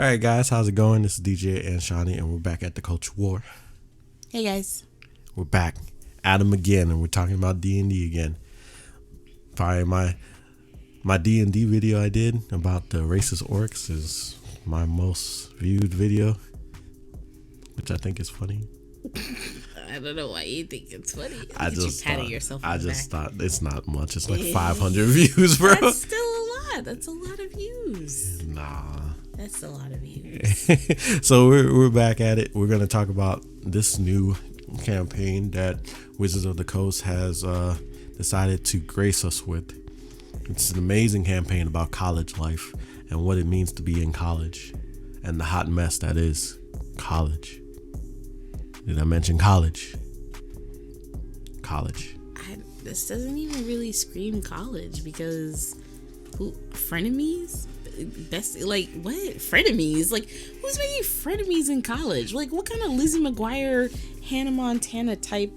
All right, guys, how's it going? This is DJ and Shawni, and we're back at the Culture War. Hey, guys. We're back at them again, and we're talking about D&D again. Probably my D&D video I did about the racist orcs is my most viewed video, which I think is funny. I don't know why you think it's funny. I just thought it's not much. It's like 500 views, bro. That's still a lot. That's a lot of views. Nah. That's a lot of views. So we're back at it. We're gonna talk about this new campaign that Wizards of the Coast has decided to grace us with. It's an amazing campaign about college life and what it means to be in college and the hot mess that is college. Did I mention college? College. This doesn't even really scream college because frenemies? Best, like, what? Frenemies? Like, who's making frenemies in college? Like, what kind of Lizzie McGuire, Hannah Montana type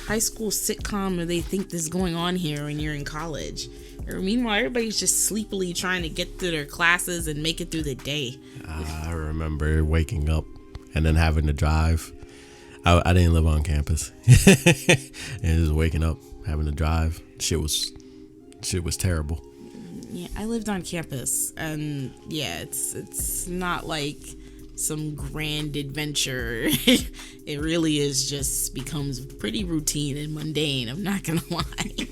high school sitcom do they think is going on here when you're in college? Or meanwhile, everybody's just sleepily trying to get through their classes and make it through the day. I remember waking up and then having to drive. I didn't live on campus. And just waking up, having to drive. Shit was terrible. Yeah, I lived on campus, and yeah, it's not like some grand adventure. It really becomes pretty routine and mundane. I'm not gonna lie.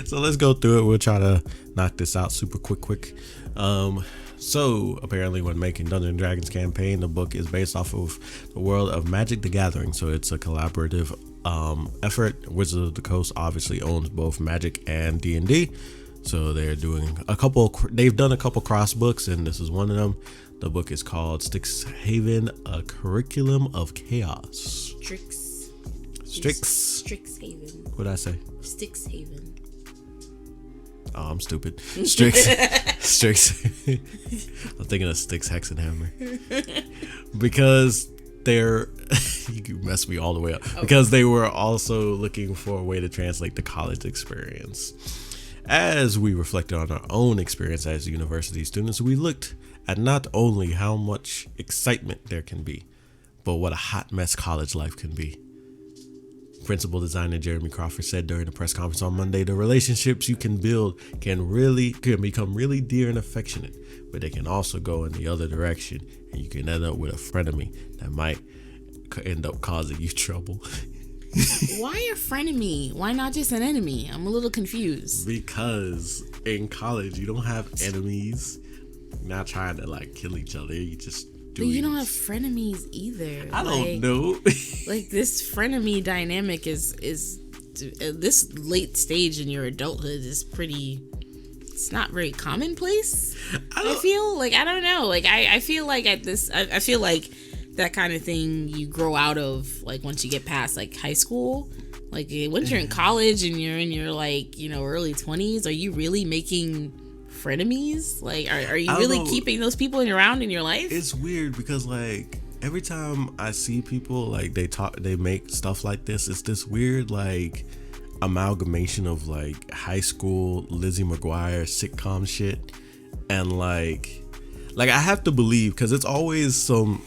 So let's go through it. We'll try to knock this out super quick. So apparently when making Dungeons & Dragons campaign, the book is based off of the world of Magic the Gathering. So it's a collaborative effort. Wizards of the Coast obviously owns both Magic and D&D. So they're doing they've done a couple cross books, and this is one of them. The book is called Strixhaven, A Curriculum of Chaos. Strixhaven. What'd I say? Strixhaven. Oh, I'm stupid. Strix. I'm thinking of Styx Hexenhammer. Because they're you messed me all the way up. Okay. Because they were also looking for a way to translate the college experience. As we reflected on our own experience as university students, we looked at not only how much excitement there can be, but what a hot mess college life can be. Principal designer Jeremy Crawford said during the press conference on Monday, the relationships you can build can become really dear and affectionate, but they can also go in the other direction, and you can end up with a frenemy that might end up causing you trouble. Why a frenemy? Why not just an enemy? I'm a little confused. Because in college, you don't have enemies. You're not trying to like kill each other. You just do. But you don't have frenemies either. I don't know. Like this frenemy dynamic is this late stage in your adulthood is pretty. It's not very commonplace. I feel like I don't know. Like I feel like I feel like that kind of thing you grow out of like once you get past like high school. Like once you're in college and you're in your like, you know, early 20s, are you really making frenemies? Like are you really keeping those people around in your life? It's weird because like every time I see people like they make stuff like this, it's this weird like amalgamation of like high school Lizzie McGuire sitcom shit and like I have to believe because it's always some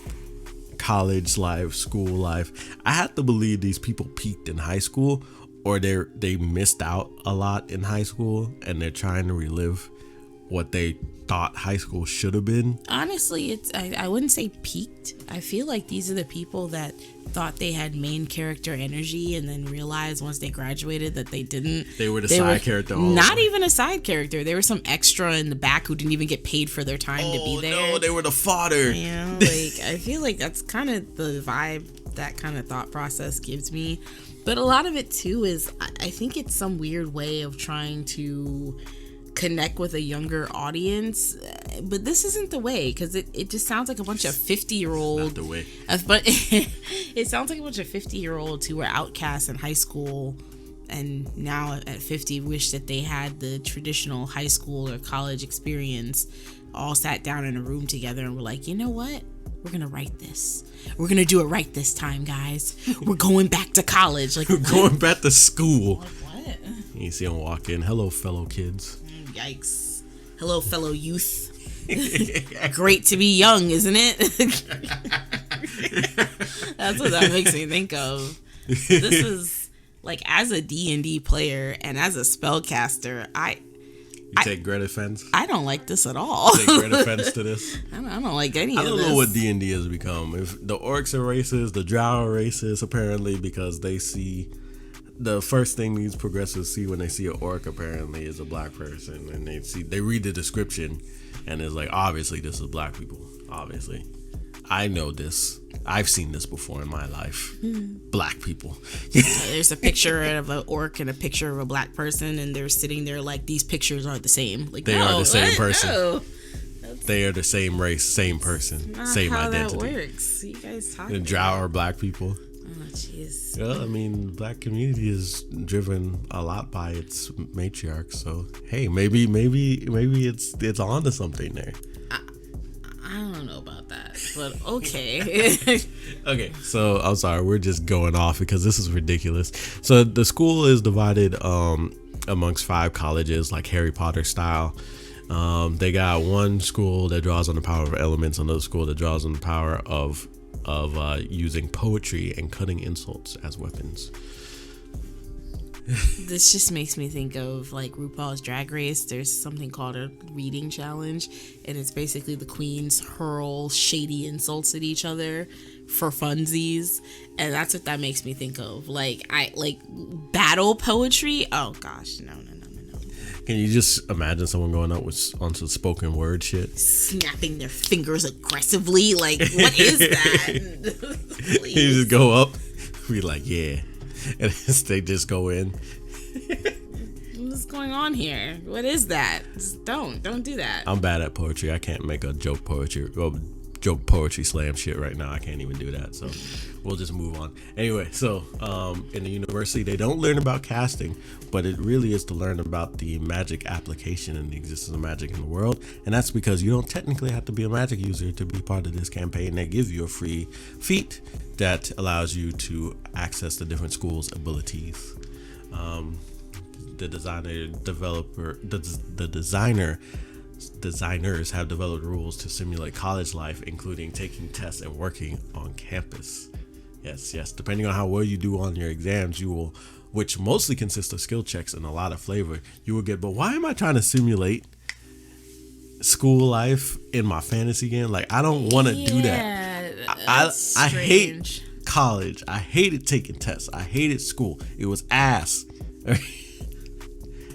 college life, school life. I have to believe these people peaked in high school or they missed out a lot in high school and they're trying to relive what they thought high school should have been. Honestly, I wouldn't say peaked. I feel like these are the people that thought they had main character energy and then realized once they graduated that they didn't. They were the side character. Not even a side character. They were some extra in the back who didn't even get paid for their time to be there. No, they were the fodder. Yeah, like I feel like that's kind of the vibe that kind of thought process gives me. But a lot of it too is I think it's some weird way of trying to connect with a younger audience, but this isn't the way because it just sounds like a bunch of 50-year-old. Not the way. But it sounds like a bunch of 50-year-olds who were outcasts in high school and now at 50 wish that they had the traditional high school or college experience, all sat down in a room together and were like, you know what? We're gonna write this. We're gonna do it right this time, guys. We're going back to college. Like we're going back to school. Like what? You see them walk in. Hello, fellow kids. Yikes. Hello, fellow youth. Great to be young, isn't it? That's what that makes me think of. This is like, as a D&D player and as a spellcaster, You take great offense? I don't like this at all. Take great offense to this? I don't like any of this. I don't know what D&D has become. If the Orcs are racist, the Drow are racist, apparently, because they see... The first thing these progressives see when they see an orc, apparently, is a black person. And they read the description, and it's like, obviously, this is black people. Obviously. I know this. I've seen this before in my life. Black people. There's a picture of an orc and a picture of a black person, and they're sitting there like, these pictures aren't the same. Like, they are the same person. No. They are the same race, same person, same how identity. That works. You guys talking The Drow are black people. Oh, jeez. Well, I mean, the black community is driven a lot by its matriarchs. So, hey, maybe it's onto something there. I don't know about that, but okay. Okay, so I'm sorry, we're just going off because this is ridiculous. So the school is divided amongst 5 colleges, like Harry Potter style. They got one school that draws on the power of elements, another school that draws on the power of using poetry and cutting insults as weapons. This just makes me think of like RuPaul's Drag Race. There's something called a reading challenge, and it's basically the queens hurl shady insults at each other for funsies, and that's what that makes me think of. Like battle poetry. Oh gosh, no. Can you just imagine someone going up onto spoken word shit? Snapping their fingers aggressively. Like, what is that? You just go up, be like, yeah. And they just go in. What's going on here? What is that? Just don't do that. I'm bad at poetry. I can't make a joke poetry slam shit right now. I can't even do that. So we'll just move on. Anyway, so in the university, they don't learn about casting, but it really is to learn about the magic application and the existence of magic in the world. And that's because you don't technically have to be a magic user to be part of this campaign. They give you a free feat that allows you to access the different schools' abilities. Designers have developed rules to simulate college life, including taking tests and working on campus. Yes. Depending on how well you do on your exams, you will, which mostly consist of skill checks and a lot of flavor, you will get, but why am I trying to simulate school life in my fantasy game? Like, I don't want to do that. I hate college. I hated taking tests. I hated school. It was ass. I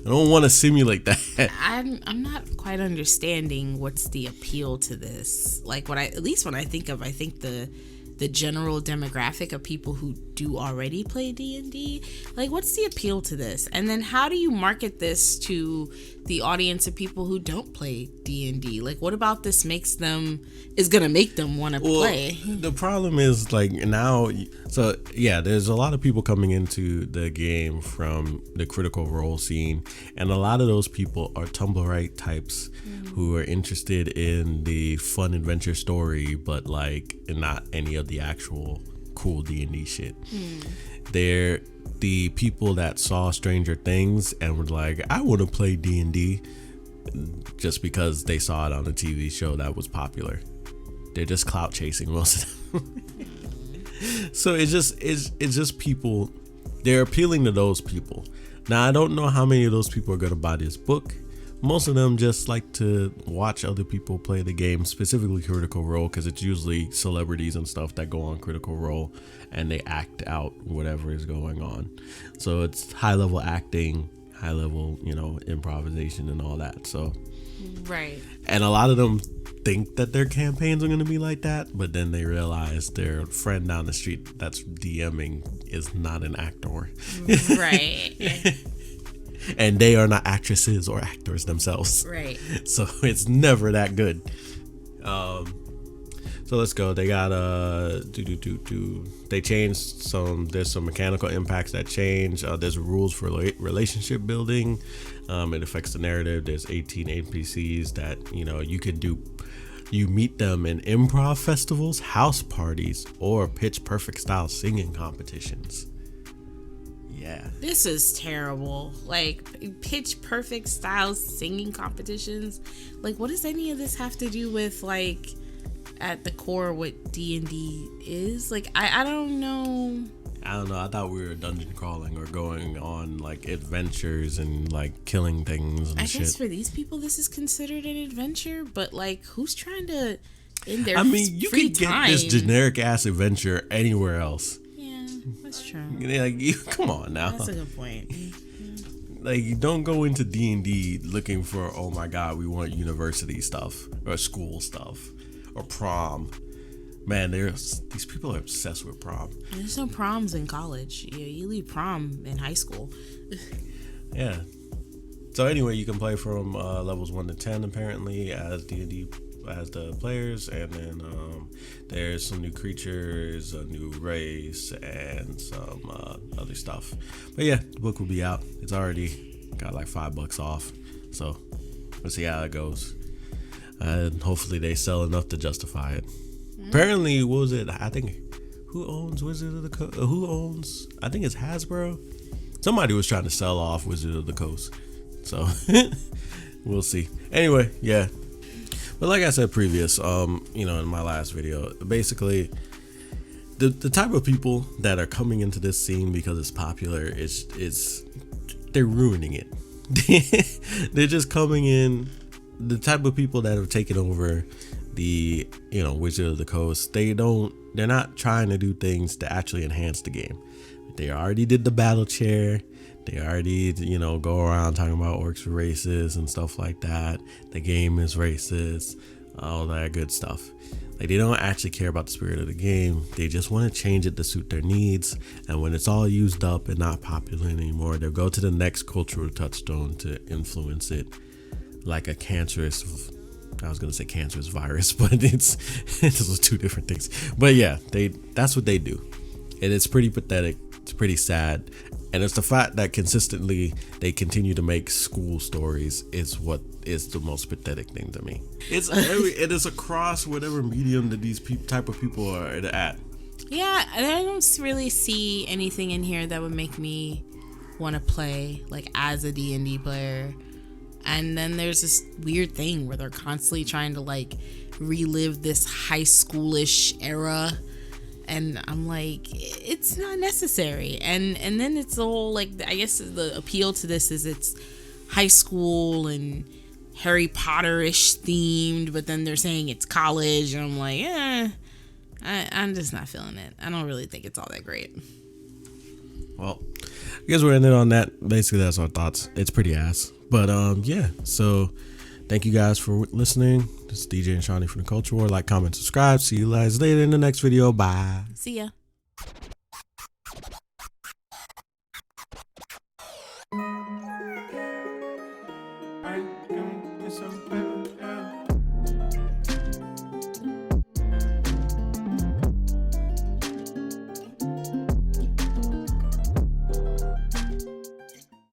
don't want to simulate that. I'm not quite understanding what's the appeal to this. Like, when I think the general demographic of people who do already play D&D, like, what's the appeal to this? And then how do you market this to the audience of people who don't play D&D? Like, what about this is gonna make them want to play? The problem is, like, now, so yeah, there's a lot of people coming into the game from the Critical Role scene, and a lot of those people are Tumblrite types who are interested in the fun adventure story, but like not any of the actual cool D&D shit. They're the people that saw Stranger Things and were like, I want to play D&D just because they saw it on a TV show that was popular. They're just clout chasing most of them. So it's just people. They're appealing to those people. Now, I don't know how many of those people are going to buy this book. Most of them just like to watch other people play the game, specifically Critical Role, because it's usually celebrities and stuff that go on Critical Role and they act out whatever is going on. So it's high level acting, high level, improvisation and all that. So, right. And a lot of them think that their campaigns are going to be like that, but then they realize their friend down the street that's DMing is not an actor. Right. And they are not actresses or actors themselves. Right. So it's never that good. So let's go. They got they changed there's some mechanical impacts that change. There's rules for relationship building. It affects the narrative. There's 18 NPCs that you can do. You meet them in improv festivals, house parties, or pitch perfect style singing competitions. Yeah. This is terrible. Like, pitch perfect style singing competitions. Like, what does any of this have to do with, like, at the core what D&D is? Like, I don't know. I don't know. I thought we were dungeon crawling or going on like adventures and like killing things and shit. I guess for these people this is considered an adventure, but like who's trying to in their you free could get time? this generic ass adventure anywhere else. Yeah, that's true. Like, come on now. That's a good point. Like, you don't go into D&D looking for, oh my god, we want university stuff or school stuff or prom. Man, these people are obsessed with prom. There's no proms in college. You leave prom in high school. Yeah. So anyway, you can play from levels 1 to 10 apparently as D&D as the players, and then there's some new creatures, a new race, and some other stuff. But yeah, the book will be out. It's already got like $5 off. So let's see how it goes. And hopefully they sell enough to justify it. Apparently, what was it? I think who owns Wizard of the Coast? I think it's Hasbro. Somebody was trying to sell off Wizard of the Coast. So we'll see. Anyway, yeah. But like I said previous, in my last video, basically the type of people that are coming into this scene because it's popular is they're ruining it. They're just coming in. The type of people that have taken over the Wizard of the Coast, they're not trying to do things to actually enhance the game. They already did the battle chair. They already go around talking about orcs are racist and stuff like that. The game is racist, all that good stuff. Like, they don't actually care about the spirit of the game. They just want to change it to suit their needs, and when it's all used up and not popular anymore, they'll go to the next cultural touchstone to influence it, like a cancerous virus, but it's those two different things. But yeah, that's what they do, and it's pretty pathetic. It's pretty sad, and it's the fact that consistently they continue to make school stories is what is the most pathetic thing to me. It is across whatever medium that these type of people are at. Yeah, I don't really see anything in here that would make me want to play like as a D&D player. And then there's this weird thing where they're constantly trying to like relive this high schoolish era, and I'm like, it's not necessary. And then it's the whole, like, I guess the appeal to this is it's high school and Harry Potter-ish themed, but then they're saying it's college, and I'm like, I'm just not feeling it. I don't really think it's all that great. Well, I guess we're ending on that. Basically, that's our thoughts. It's pretty ass. But yeah, so thank you guys for listening. This is DJ and Shawni from the Culture War. Like, comment, subscribe. See you guys later in the next video. Bye. See ya. I